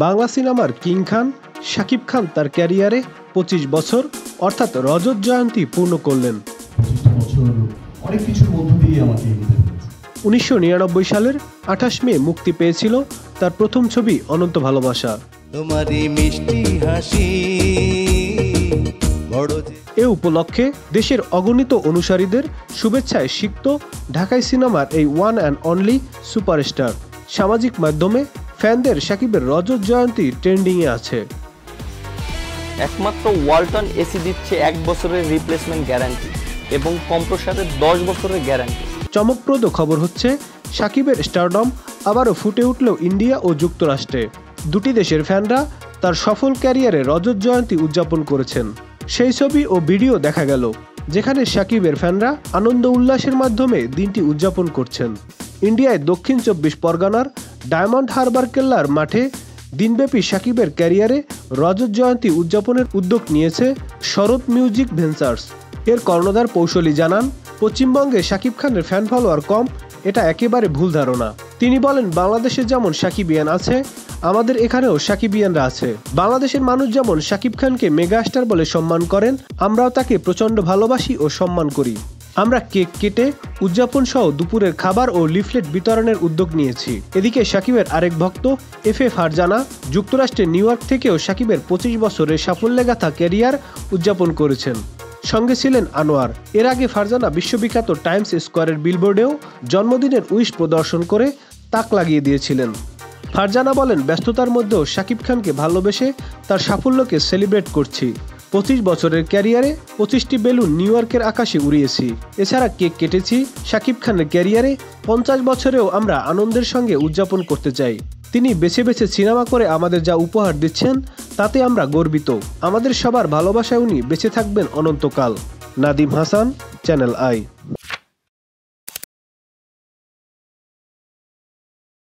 বাংলা সিনেমার কিং খান শাকিব খান তার ক্যারিয়ারে 25 বছর অর্থাৎ রজত জয়ন্তী পূর্ণ করলেন। 1999 সালের 28 মে মুক্তি পেয়েছিল তার প্রথম ছবি অনন্ত ভালোবাসা। এ উপলক্ষে দেশের অগণিত অনুসারীদের শুভেচ্ছায় সিক্ত ঢাকাই সিনেমার এই ওয়ান অ্যান্ড অনলি সুপারস্টার। সামাজিক মাধ্যমে ফ্যানদের শাকিবের রজত জয়ন্তী ট্রেন্ডিংয়ে আছে। একমাত্র ওয়ালটন এসি দিচ্ছে 1 বছরের রিপ্লেসমেন্ট গ্যারান্টি এবং কম্প্রেসারের 10 বছরের গ্যারান্টি। চমকপ্রদ খবর হচ্ছে শাকিবের স্টারডম আবারও ফুটে উঠলেও ইন্ডিয়া ও যুক্তরাষ্ট্রে। দুটি দেশের ফ্যানরা তার সফল ক্যারিয়ারে রজত জয়ন্তী উদযাপন করেছেন। সেই ছবি ও ভিডিও দেখা গেল যেখানে শাকিবের ফ্যানরা আনন্দ উল্লাসের মাধ্যমে দিনটি উদযাপন করছেন। ইন্ডিয়ায় দক্ষিণ 24 পরগনার ডায়মন্ড হারবার কেল্লার মাঠে দিনব্যাপী শাকিবের ক্যারিয়ারে রজত জয়ন্তী উদযাপনের উদ্যোগ নিয়েছে শরৎ মিউজিক ভেঞ্চার্স। এর কর্ণধার কৌশলী জানান, পশ্চিমবঙ্গে শাকিব খানের ফ্যান ফলোয়ার কম, এটা একেবারে ভুল ধারণা। তিনি বলেন, বাংলাদেশে যেমন শাকিবিয়ান আছে, আমাদের এখানেও শাকিবিয়ানরা আছে। বাংলাদেশের মানুষ যেমন শাকিব খানকে মেগাস্টার বলে সম্মান করেন, আমরাও তাকে প্রচণ্ড ভালোবাসি ও সম্মান করি। আমরা কেক কেটে উদযাপন সহ দুপুরের খাবার ও লিফলেট বিতরণের উদ্যোগ নিয়েছি। এদিকে শাকিবের আরেক ভক্ত এফএ ফারজানা যুক্তরাষ্ট্রের নিউ ইয়র্ক থেকেও শাকিবের 25 বছরের সাফল্যে গাথা ক্যারিয়ার উদযাপন করেছেন। সঙ্গে ছিলেন আনোয়ার। এর আগে ফারজানা বিশ্ববিখ্যাত টাইমস স্কোয়ারের বিলবোর্ডেও জন্মদিনের উইশ প্রদর্শন করে তাক লাগিয়ে দিয়েছিলেন। ফারজানা বলেন, ব্যস্ততার মধ্যেও শাকিব খানকে ভালোবেসে তার সাফল্যকে সেলিব্রেট করছি। 25 বছরের ক্যারিয়ারে 25টি বেলুন নিউ ইয়র্কের আকাশে উড়িয়েছি। এছাড়া কেক কেটেছি। শাকিব খানের ক্যারিয়ারে 50 বছরেও আমরা আনন্দের সঙ্গে উদযাপন করতে চাই। তিনি বেছে বেছে সিনেমা করে আমাদের যা উপহার দিচ্ছেন তাতে আমরা গর্বিত। আমাদের সবার ভালোবাসায় উনি বেঁচে থাকবেন অনন্তকাল। Nadim Hasan, channel I.